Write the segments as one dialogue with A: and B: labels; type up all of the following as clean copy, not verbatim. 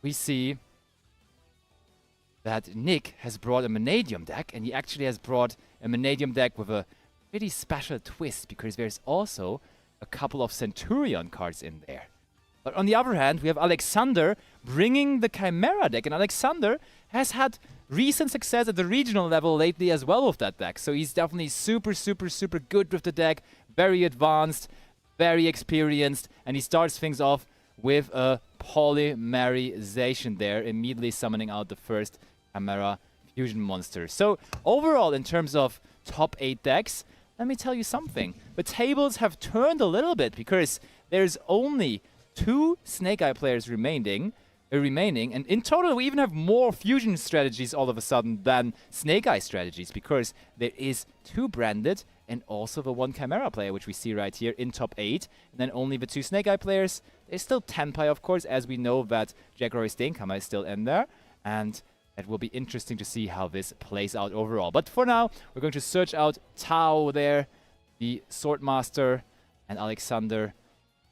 A: we see that Nick has brought a Mannadium deck, and he actually has brought a Mannadium deck with a pretty special twist, because there's also a couple of Centurion cards in there. But on the other hand, we have Alexander bringing the Chimera deck, and Alexander has had recent success at the regional level lately as well with that deck. So he's definitely super good with the deck, very advanced, very experienced, and he starts things off with a polymerization there, immediately summoning out the first Chimera fusion monster. So overall, in terms of top 8 decks, let me tell you something. The tables have turned a little bit, because there's only 2 Snake Eye players remaining, and in total we even have more fusion strategies all of a sudden than Snake Eye strategies, because there is 2 branded and also the 1 Chimera player, which we see right here in top 8, and then only the 2 Snake Eye players. There's still Tenpai, of course, as we know that Jack Rory Steenkammer is still in there, and it will be interesting to see how this plays out overall. But for now, we're going to search out Tao there, the Swordmaster, and Alexander.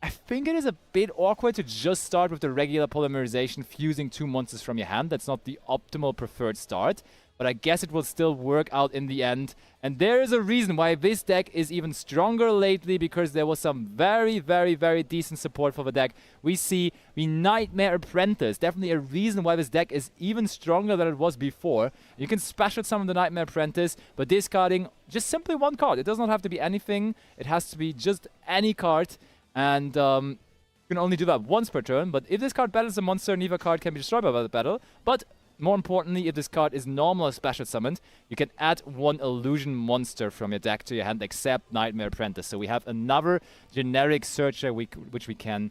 A: I think it is a bit awkward to just start with the regular polymerization, fusing 2 monsters from your hand. That's not the optimal preferred start, but I guess it will still work out in the end. And there is a reason why this deck is even stronger lately, because there was some very decent support for the deck. We see the Nightmare Apprentice, definitely a reason why this deck is even stronger than it was before. You can special summon the Nightmare Apprentice, but discarding just simply 1 card. It does not have to be anything, it has to be just any card. And you can only do that once per turn, but if this card battles a monster, neither card can be destroyed by the battle. But more importantly, if this card is normal or special summoned, you can add 1 illusion monster from your deck to your hand, except Nightmare Apprentice. So we have another generic searcher which we can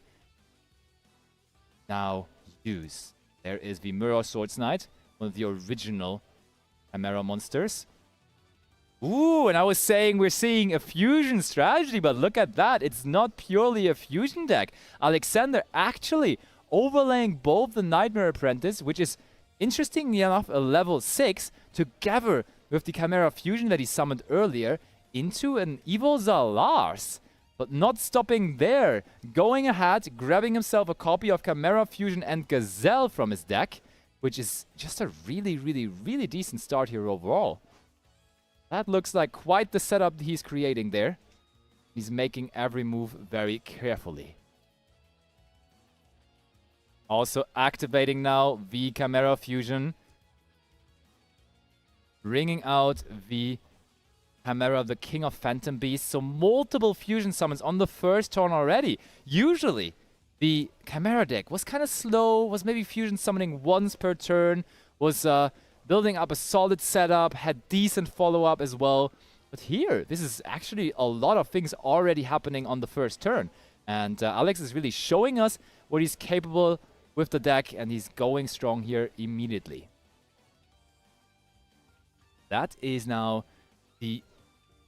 A: now use. There is the Mirror Swords Knight, one of the original Chimera monsters. Ooh, and I was saying we're seeing a fusion strategy, but look at that. It's not purely a fusion deck. Alexander actually overlaying both the Nightmare Apprentice, which is interestingly enough a level 6, together with the Chimera fusion that he summoned earlier, into an Evil Zalars. But not stopping there. Going ahead, grabbing himself a copy of Chimera fusion and Gazelle from his deck, which is just a really decent start here overall. That looks like quite the setup he's creating there. He's making every move very carefully. Also activating now the Chimera fusion. Bringing out the Chimera, the King of Phantom Beasts. So multiple fusion summons on the first turn already. Usually, the Chimera deck was kind of slow, was maybe fusion summoning once per turn, was building up a solid setup, had decent follow-up as well. But here, this is actually a lot of things already happening on the first turn. And Alex is really showing us what he's capable with the deck, and he's going strong here immediately. That is now the...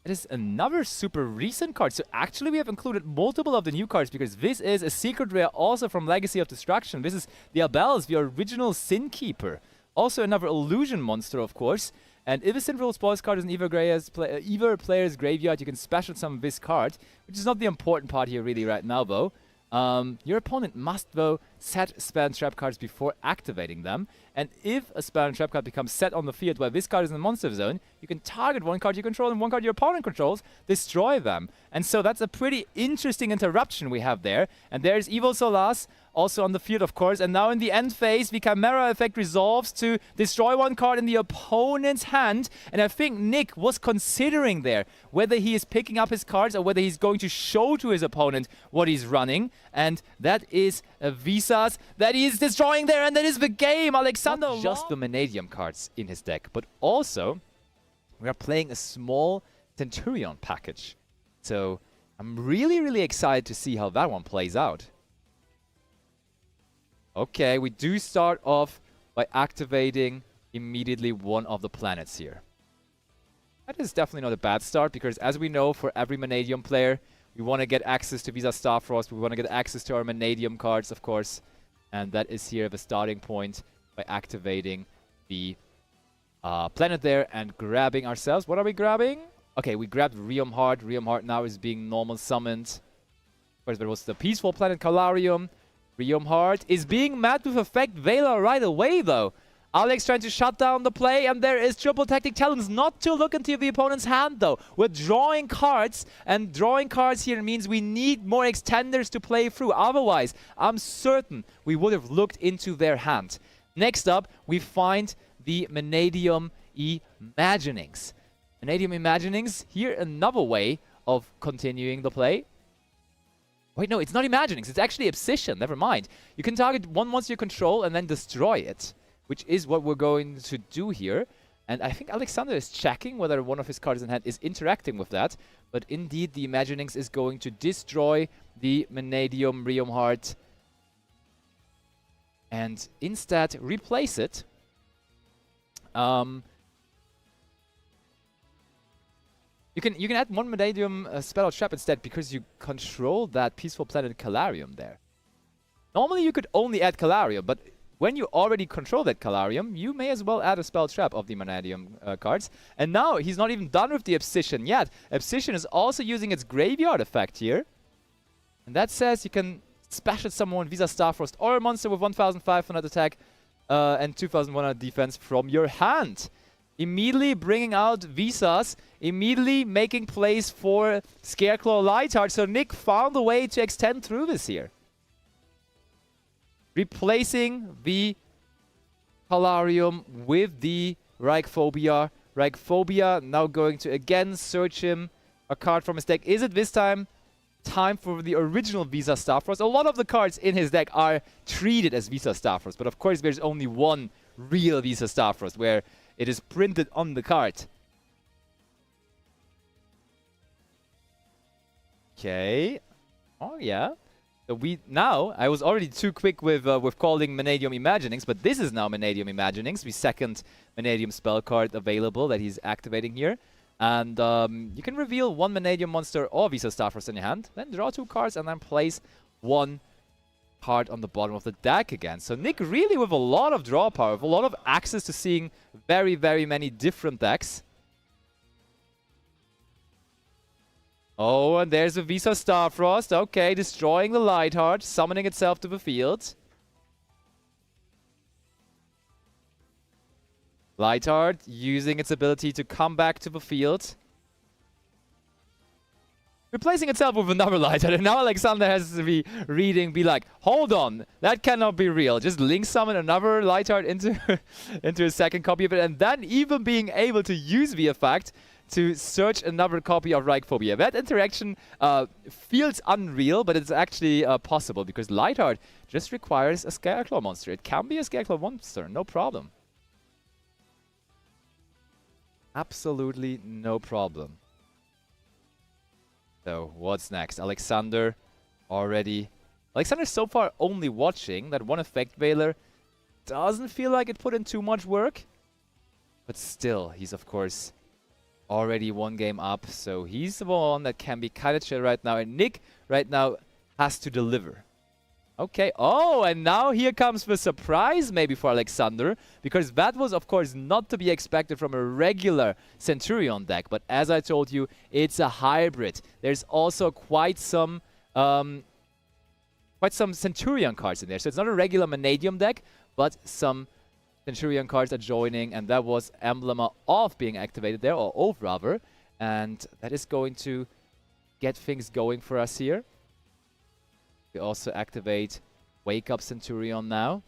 A: It is another super recent card. So actually we have included multiple of the new cards, because this is a secret rare also from Legacy of Destruction. This is the Abels, the original Sin Keeper. Also another illusion monster, of course. And if a Sinful Spoils card is in either player's graveyard, you can special summon this card, which is not the important part here really right now, though. Your opponent must, though, set spell and trap cards before activating them. And if a spell and trap card becomes set on the field while this card is in the monster zone, you can target 1 card you control and 1 card your opponent controls, destroy them. And so that's a pretty interesting interruption we have there. And there's Evil Solas, also on the field, of course. And now in the end phase, the Chimera effect resolves to destroy 1 card in the opponent's hand. And I think Nick was considering there whether he is picking up his cards or whether he's going to show to his opponent what he's running. And that is a Visas that he is destroying there, and that is the game. Alexander not just the Mannadium cards in his deck, but also we are playing a small Centurion package. So I'm really excited to see how that one plays out. Okay, we do start off by activating immediately 1 of the planets here. That is definitely not a bad start, because as we know, for every Mannadium player, we want to get access to Visa Starfrost. We want to get access to our Mannadium cards, of course. And that is here the starting point by activating the planet there and grabbing ourselves. What are we grabbing? Okay, we grabbed Realm Heart. Realm Heart now is being normal summoned. Of course, there was the peaceful planet Calarium. Heart is being met with Effect Veiler right away, though. Alex trying to shut down the play, and there is triple tactic talents not to look into the opponent's hand, though. We're drawing cards, and drawing cards here means we need more extenders to play through. Otherwise, I'm certain we would have looked into their hand. Next up, we find the Mannadium Imaginings. Mannadium Imaginings, here another way of continuing the play. Wait, no, it's not Imaginings, it's actually Obsession, never mind. You can target one monster you control and then destroy it, which is what we're going to do here. And I think Alexander is checking whether one of his cards in hand is interacting with that. But indeed, the Imaginings is going to destroy the Mannadium Heart and instead replace it. You can add one Mannadium spell or trap instead because you control that Peaceful Planet Calarium there. Normally you could only add Calarium, but when you already control that Calarium, you may as well add a spell trap of the Mannadium cards. And now he's not even done with the Obsession yet. Obsession is also using its graveyard effect here. And that says you can special summon Visa Starfrost or a monster with 1500 attack and 2100 defense from your hand. Immediately bringing out Visas, immediately making place for Scareclaw Lightheart. So Nick found a way to extend through this here. Replacing the Calarium with the Reichphobia. Reichphobia now going to again search him a card from his deck. Is it this time for the original Visa Starfrost? A lot of the cards in his deck are treated as Visa Starfrost, but of course there's only one real Visa Starfrost where it is printed on the card. Okay. Oh yeah. So I was already too quick with calling Mannadium Imaginings, but this is now Mannadium Imaginings, the second Mannadium spell card available that he's activating here. And you can reveal one Mannadium monster or Visa Starfrost in your hand, then draw 2 cards and then place 1 card on the bottom of the deck again. So Nick really with a lot of draw power, with a lot of access to seeing very, very many different decks. Oh, and there's a Visa Starfrost. Okay, destroying the Lightheart, summoning itself to the field. Lightheart using its ability to come back to the field. Replacing itself with another Lightheart. And now Alexander has to be be like, hold on, that cannot be real. Just link summon another Lightheart into a second copy of it. And then even being able to use the effect to search another copy of Reichphobia. That interaction feels unreal, but it's actually possible because Lightheart just requires a Scareclaw monster. It can be a Scareclaw monster, no problem. Absolutely no problem. So, what's next? Alexander Alexander's so far only watching. That one Effect Veiler doesn't feel like it put in too much work. But still, he's of course already 1 game up. So he's the one that can be kind of chill right now. And Nick right now has to deliver. Okay. Oh, and now here comes the surprise maybe for Alexander. Because that was, of course, not to be expected from a regular Centurion deck. But as I told you, it's a hybrid. There's also quite some Centurion cards in there. So it's not a regular Mannadium deck, but some Centurion cards are joining. And that was Emblem of being activated there, or of rather. And that is going to get things going for us here. We also activate Wake Up Centurion now.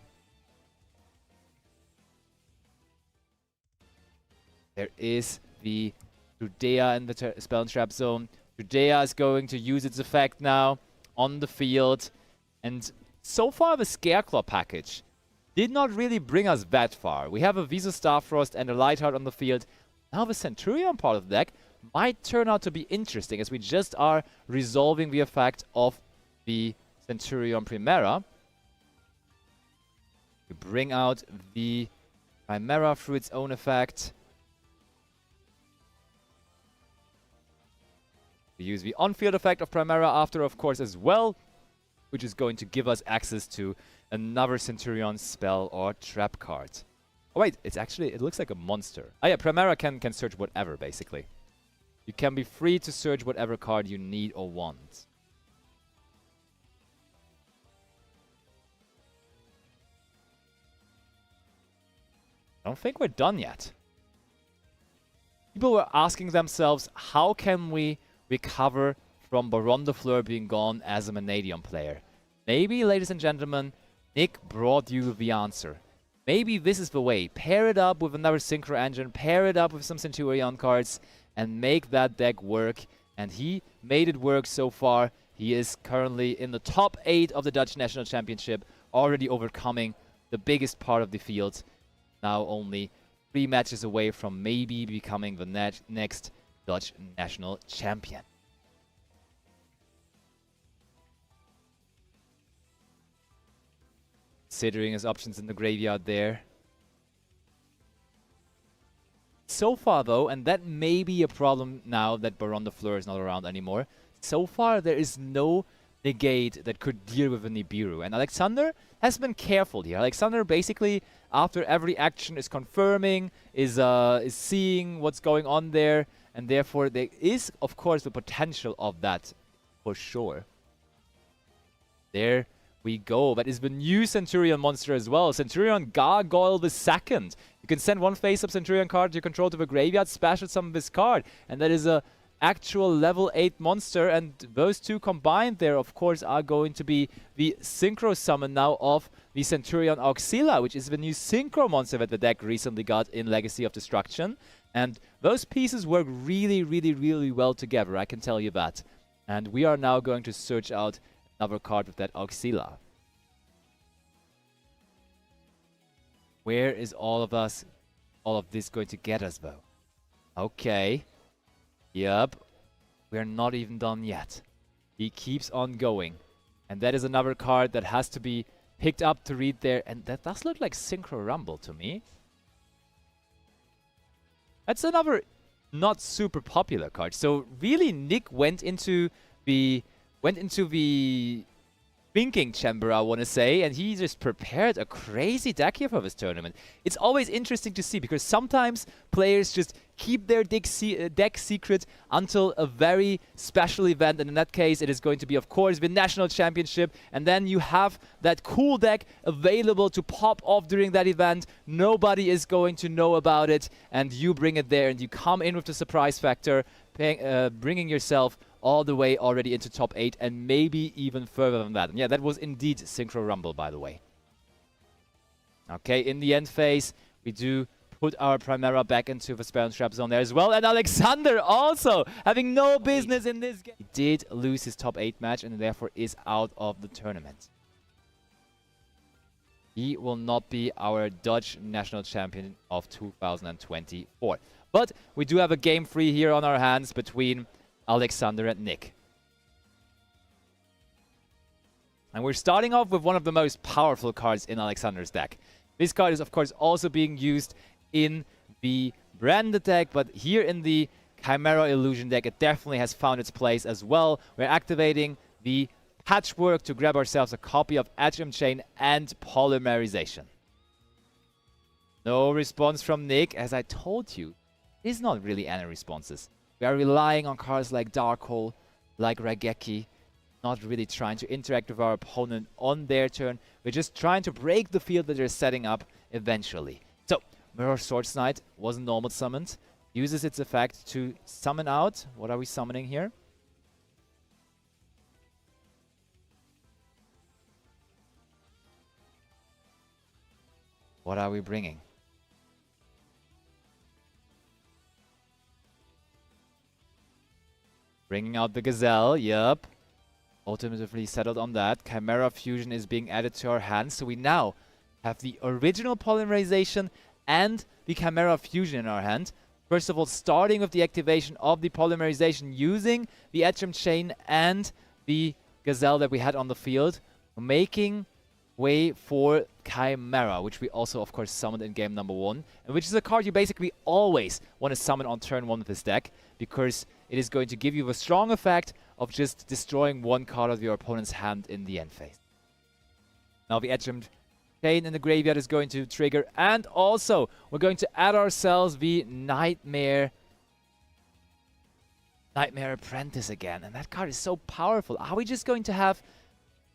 A: There is the Judea in the Spell and Trap Zone. Judea is going to use its effect now on the field. And so far the Scareclaw package did not really bring us that far. We have a Visa Starfrost and a Lightheart on the field. Now the Centurion part of the deck might turn out to be interesting as we just are resolving the effect of the Centurion Chimera. We bring out the Chimera through its own effect. We use the on-field effect of Chimera after, of course, as well, which is going to give us access to another Centurion spell or trap card. Oh wait, it looks like a monster. Oh yeah, Chimera can search whatever, basically. You can be free to search whatever card you need or want. I don't think we're done yet. People were asking themselves, how can we recover from Baron de Fleur being gone as a Mannadium player? Maybe, ladies and gentlemen, Nick brought you the answer. Maybe this is the way. Pair it up with another Synchro Engine, pair it up with some Centurion cards, and make that deck work. And he made it work so far. He is currently in the top 8 of the Dutch National Championship, already overcoming the biggest part of the field. Now only 3 matches away from maybe becoming the next Dutch National Champion. Considering his options in the graveyard there. So far though, and that may be a problem now that Baron de Fleur is not around anymore, so far there is no negate that could deal with a Nibiru. And Alexander has been careful here. Alexander basically, after every action, is confirming, is seeing what's going on there, and therefore there is, of course, the potential of that for sure. There we go. That is the new Centurion monster as well. Centurion Gargoyle II. You can send one face-up Centurion card you control to the graveyard, special summon this card, and that is a actual level 8 monster, and those two combined there, of course, are going to be the synchro summon now of the Centurion Auxila, which is the new synchro monster that the deck recently got in Legacy of Destruction. And those pieces work really, really, really well together, I can tell you that. And we are now going to search out another card with that Auxila. Where is all of this going to get us, though? Okay. Yep. We're not even done yet. He keeps on going. And that is another card that has to be picked up to read there. And that does look like Synchro Rumble to me. That's another not super popular card. So really Nick went into the thinking chamber, I want to say, and he just prepared a crazy deck here for this tournament. It's always interesting to see, because sometimes players just keep their deck secret until a very special event, and in that case it is going to be, of course, the National Championship, and then you have that cool deck available to pop off during that event. Nobody is going to know about it, and you bring it there, and you come in with the surprise factor, bringing yourself all the way already into top 8 and maybe even further than that. And yeah, that was indeed Synchro Rumble, by the way. Okay, in the end phase, we do put our Chimera back into the Spell and Trap zone there as well. And Alexander also having no business in this game. He did lose his top 8 match and therefore is out of the tournament. He will not be our Dutch national champion of 2024. But we do have a game 3 here on our hands between Alexander and Nick. And we're starting off with one of the most powerful cards in Alexander's deck. This card is, of course, also being used in the branded deck, but here in the Chimera Illusion deck, it definitely has found its place as well. We're activating the Patchwork to grab ourselves a copy of Atrium Chain and Polymerization. No response from Nick. As I told you, there's not really any responses. We are relying on cards like Darkhole, like Raigeki, not really trying to interact with our opponent on their turn. We're just trying to break the field that they're setting up eventually. So, Mirror Swords Knight wasn't normal summoned. Uses its effect to summon out. What are we summoning here? What are we bringing? Bringing out the Gazelle, yep. Ultimately settled on that. Chimera Fusion is being added to our hands, so we now have the original Polymerization and the Chimera Fusion in our hand. First of all, starting with the activation of the Polymerization using the Atrium Chain and the Gazelle that we had on the field, making way for Chimera, which we also, of course, summoned in game number 1, and which is a card you basically always want to summon on turn 1 with this deck, because it is going to give you a strong effect of just destroying one card of your opponent's hand in the end phase. Now the Atrium Chain in the graveyard is going to trigger, and also we're going to add ourselves the Nightmare Apprentice again, and that card is so powerful. Are we just going to have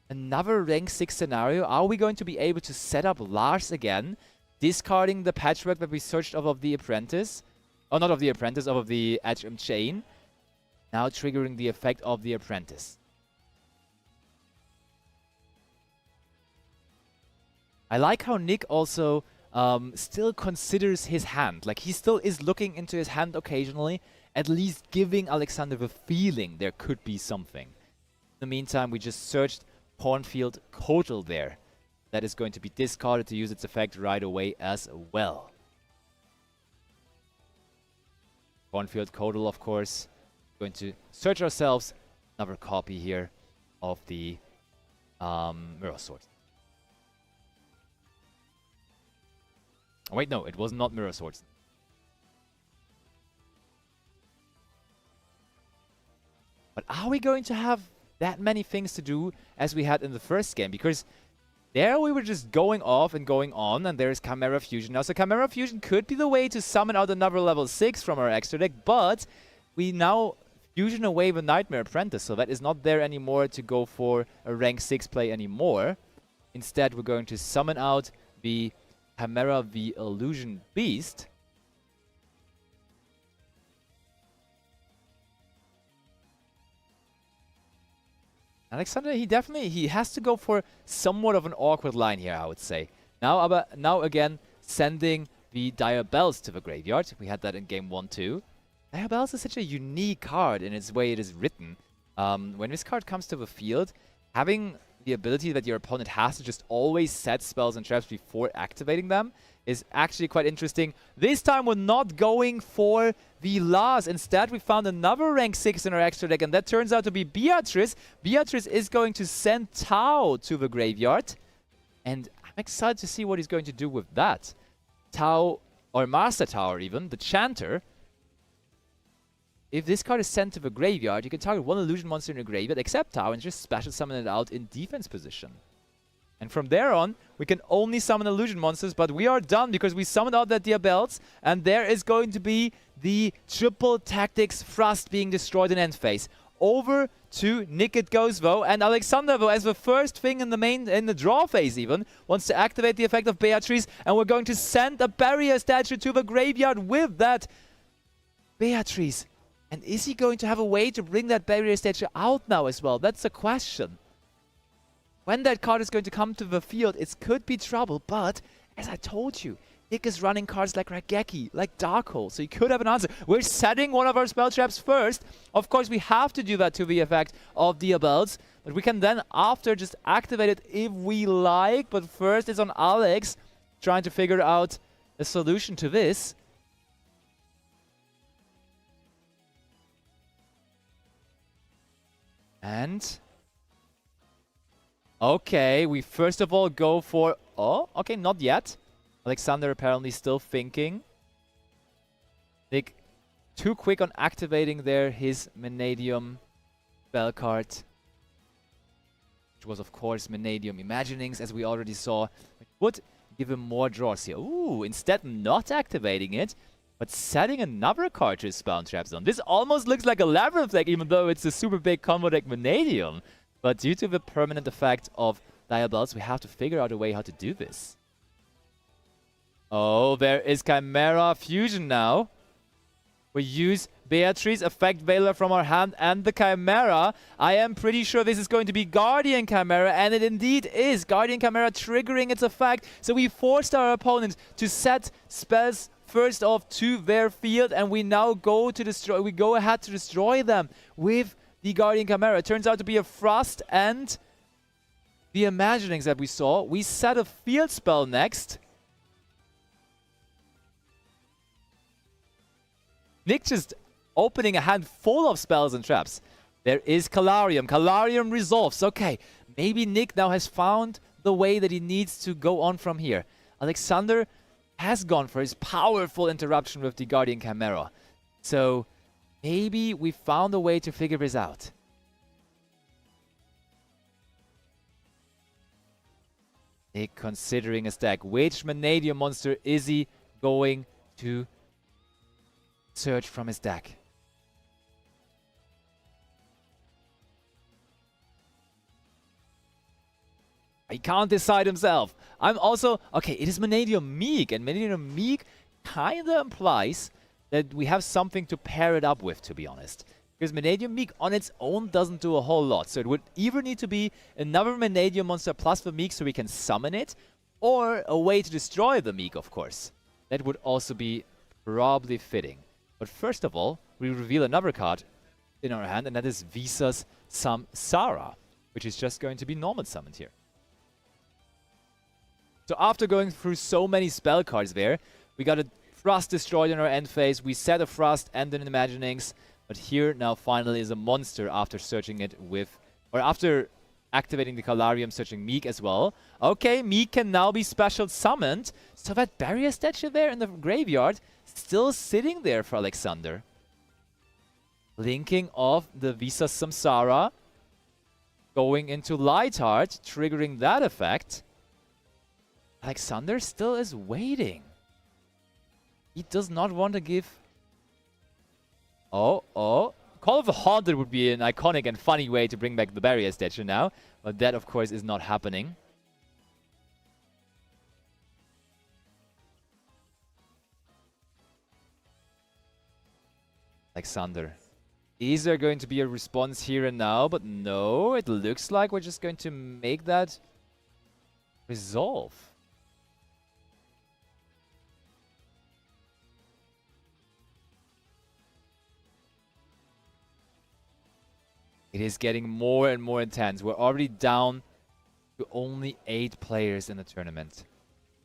A: another rank 6 scenario? Are we going to be able to set up Lars again discarding the patchwork that we searched off of the apprentice. Oh, not of the apprentice, of the edge chain. Now triggering the effect of the apprentice. I like how Nick also still considers his hand. Like, he still is looking into his hand occasionally, at least giving Alexander the feeling there could be something. In the meantime, we just searched Pawnfield Kotal there. That is going to be discarded to use its effect right away as well. Pawnfield Kotal, of course. Going to search ourselves another copy here of the Mirror Sword. Oh, wait, no, it was not Mirror Swords. But are we going to have that many things to do as we had in the first game? Because there we were just going off and going on, and there's Chimera Fusion now. So Chimera Fusion could be the way to summon out another level 6 from our extra deck, but we now fusion away the Nightmare Apprentice, so that is not there anymore to go for a rank 6 play anymore. Instead, we're going to summon out the Chimera, the Illusion Beast. Alexander, he has to go for somewhat of an awkward line here, I would say. Now again, sending the Dire Bells to the graveyard. We had that in game 1 too. Dire Bells is such a unique card in its way it is written. When this card comes to the field, having the ability that your opponent has to just always set spells and traps before activating them is actually quite interesting. This time we're not going for the Lars. Instead, we found another rank 6 in our extra deck, and that turns out to be Beatrice. Beatrice is going to send Tau to the graveyard, and I'm excited to see what he's going to do with that. Tau, or Master Tower even, the Chanter. If this card is sent to the graveyard, you can target one illusion monster in your graveyard, except Tau, and just special summon it out in defense position. And from there on, we can only summon illusion monsters, but we are done because we summoned out that Dire Bells, and there is going to be the triple tactics thrust being destroyed in end phase. Over to Nick it goes though, and Alexander though, as the first thing in the draw phase even, wants to activate the effect of Beatrice, and we're going to send a barrier statue to the graveyard with that Beatrice. And is he going to have a way to bring that barrier statue out now as well? That's the question. When that card is going to come to the field, it could be trouble, but as I told you, Nick is running cards like Raigeki, like Darkhold, so he could have an answer. We're setting one of our spell traps first. Of course, we have to do that to the effect of Dire Bells, but we can then after just activate it if we like. But first, it's on Alex trying to figure out a solution to this. And okay, we first of all go for... Oh, okay, not yet. Alexander apparently still thinking. Nick too quick on activating there his Mannadium spell card. Which was, of course, Mannadium Imaginings, as we already saw. Which would give him more draws here. Ooh, instead not activating it, but setting another card to his Spawn Trap Zone. This almost looks like a Labyrinth deck, even though it's a super big combo deck Mannadium. But due to the permanent effect of Dire Bells, we have to figure out a way how to do this. Oh, there is Chimera Fusion now. We use Beatrice, Effect Veiler from our hand, and the Chimera. I am pretty sure this is going to be Guardian Chimera, and it indeed is. Guardian Chimera triggering its effect. So we forced our opponent to set spells first off to their field, and we now go ahead to destroy them with the Guardian Chimera. It turns out to be a Thrust and the Imaginings that we saw. We set a field spell next. Nick just opening a hand full of spells and traps. There is Calarium. Calarium resolves. Okay, maybe Nick now has found the way that he needs to go on from here. Alexander has gone for his powerful interruption with the Guardian Chimera. So maybe we found a way to figure this out. Nick considering a stack. Which Mannadium monster is he going to search from his deck?
B: He can't decide himself. I'm also... Okay, it is Mannadium Meek, and Mannadium Meek kinda implies that we have something to pair it up with, to be honest. Because Mannadium Meek on its own doesn't do a whole lot. So it would either need to be another Mannadium monster plus the Meek so we can summon it, or a way to destroy the Meek, of course. That would also be probably fitting. But first of all, we reveal another card in our hand, and that is Visa's Samsara, which is just going to be normal summoned here. So after going through so many spell cards there, we got a Thrust destroyed in our end phase, we set a Thrust and an Imaginings, but here now finally is a monster after searching it with, or after activating the Calarium, searching Meek as well. Okay, Meek can now be special summoned, so that barrier statue there in the graveyard still sitting there for Alexander. Linking off the Visa Samsara, going into Lightheart, triggering that effect. Alexander still is waiting. He does not want to give... Oh. Call of the Haunted would be an iconic and funny way to bring back the barrier statue now. But that, of course, is not happening. Alexander. Is there going to be a response here and now? But no, it looks like we're just going to make that resolve. It is getting more and more intense. We're already down to only 8 players in the tournament.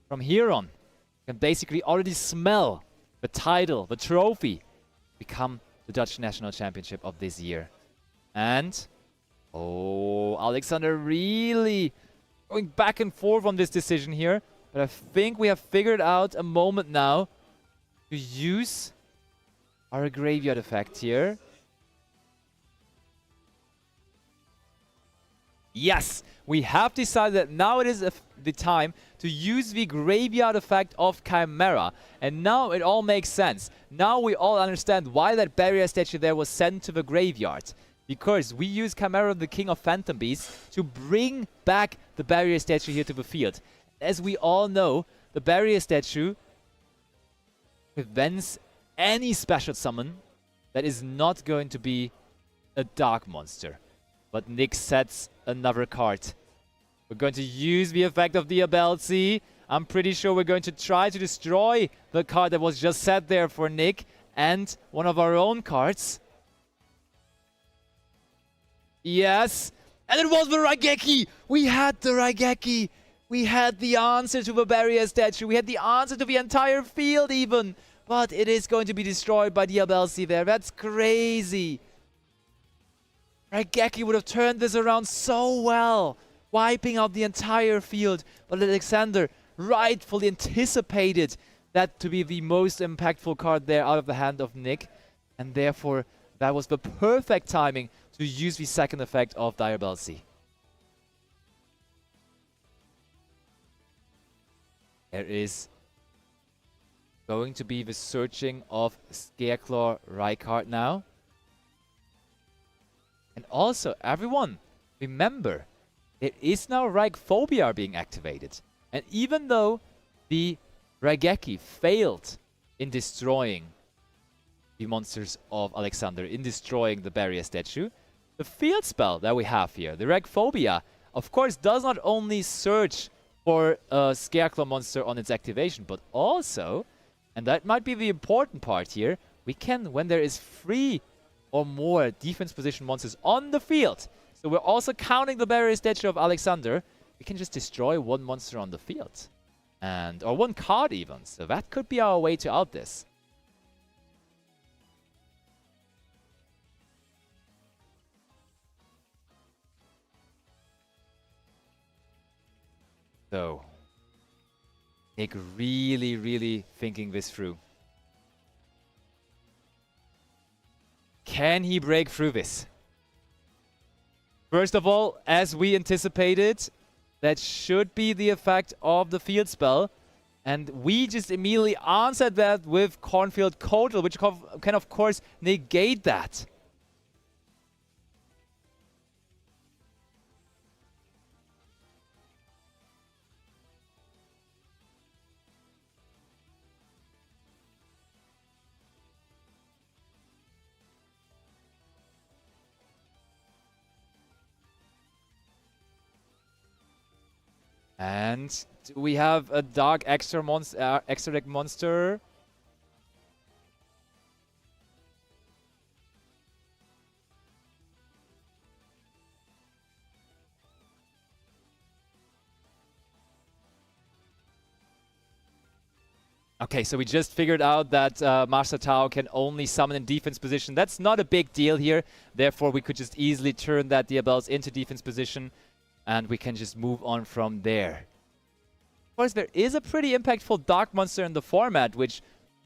B: From here on, you can basically already smell the title, the trophy, become the Dutch National Championship of this year. And, oh, Alexander really going back and forth on this decision here. But I think we have figured out a moment now to use our graveyard effect here. Yes, we have decided that now it is the time to use the graveyard effect of Chimera. And now it all makes sense. Now we all understand why that barrier statue there was sent to the graveyard. Because we use Chimera, the King of Phantom Beasts, to bring back the barrier statue here to the field. As we all know, the barrier statue prevents any special summon that is not going to be a dark monster. But Nick sets another card. We're going to use the effect of the Abelsi. I'm pretty sure we're going to try to destroy the card that was just set there for Nick and one of our own cards. Yes. And it was the Raigeki. We had the Raigeki. We had the answer to the barrier statue. We had the answer to the entire field even. But it is going to be destroyed by the Abelsi there. That's crazy. Raigeki would have turned this around so well, wiping out the entire field. But Alexander rightfully anticipated that to be the most impactful card there out of the hand of Nick. And therefore, that was the perfect timing to use the second effect of Diabelsi. There is going to be the searching of Scareclaw Rykard now. And also, everyone, remember, there is now Raigphobia being activated. And even though the Raigeki failed in destroying the monsters of Alexander, in destroying the barrier statue, the field spell that we have here, the Raigphobia, of course, does not only search for a Scareclaw monster on its activation, but also, and that might be the important part here, we can, when there is 3 or more defense position monsters on the field. So we're also counting the barrier statue of Alexander. We can just destroy 1 monster on the field. Or 1 card even. So that could be our way to out this. So, Nick really thinking this through. Can he break through this? First of all, as we anticipated, that should be the effect of the field spell. And we just immediately answered that with Cornfield Kotal, which can of course negate that. And do we have a dark extra deck monster? Okay, so we just figured out that Master Tao can only summon in defense position. That's not a big deal here. Therefore, we could just easily turn that Diabels into defense position, and we can just move on from there. Of course, there is a pretty impactful Dark Monster in the format, which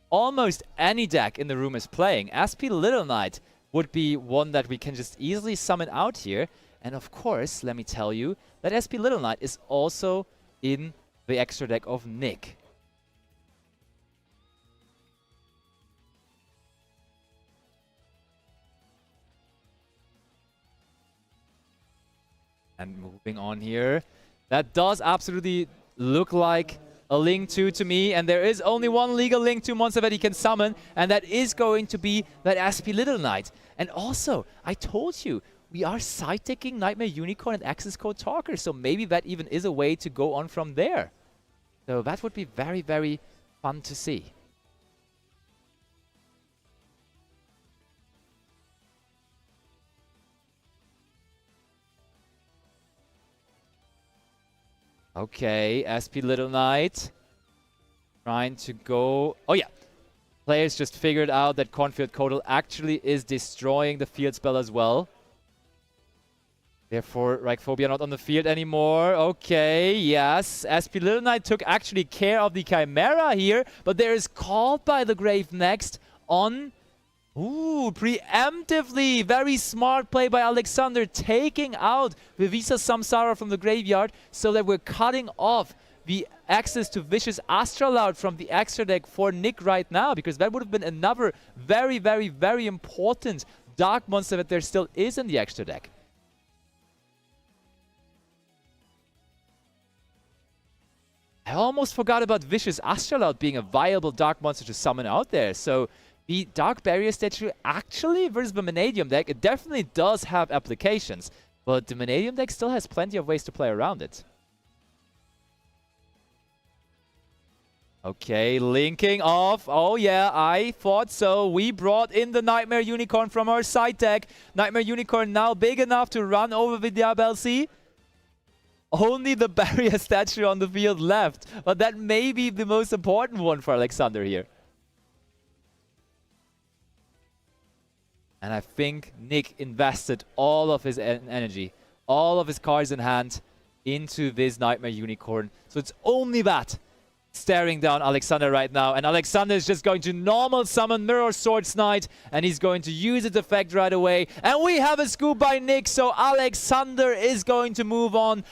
B: almost any deck in the room is playing. SP Little Knight would be one that we can just easily summon out here. And of course, let me tell you that SP Little Knight is also in the extra deck of Nick. And moving on here, that does absolutely look like a Link 2 to me, and there is only one legal Link 2 monster that he can summon, and that is going to be that SP Little Knight. And also, I told you, we are side-decking Nightmare Unicorn and Access Code Talker, so maybe that even is a way to go on from there. So that would be very, very fun to see. Okay, SP Little Knight trying to go... Oh yeah, players just figured out that Cornfield Codal actually is destroying the field spell as well. Therefore, Reichphobia not on the field anymore. Okay, yes, SP Little Knight took actually care of the Chimera here, but there is Called by the Grave next on... Ooh, preemptively, very smart play by Alexander, taking out Vivisa Samsara from the graveyard so that we're cutting off the access to Vicious Astraloud from the extra deck for Nick right now, because that would have been another very, very, very important dark monster that there still is in the extra deck. I almost forgot about Vicious Astraloud being a viable dark monster to summon out there, so... The Dark Barrier statue actually versus the Mannadium deck, it definitely does have applications, but the Mannadium deck still has plenty of ways to play around it. Okay, linking off. Oh yeah, I thought so. We brought in the Nightmare Unicorn from our side deck. Nightmare Unicorn now big enough to run over the Diabelsi. Only the Barrier statue on the field left, but that may be the most important one for Alexander here. And I think Nick invested all of his energy, all of his cards in hand into this Nightmare Unicorn. So it's only that staring down Alexander right now. And Alexander is just going to normal summon Mirror Swords Knight, and he's going to use its effect right away. And we have a scoop by Nick, so Alexander is going to move on.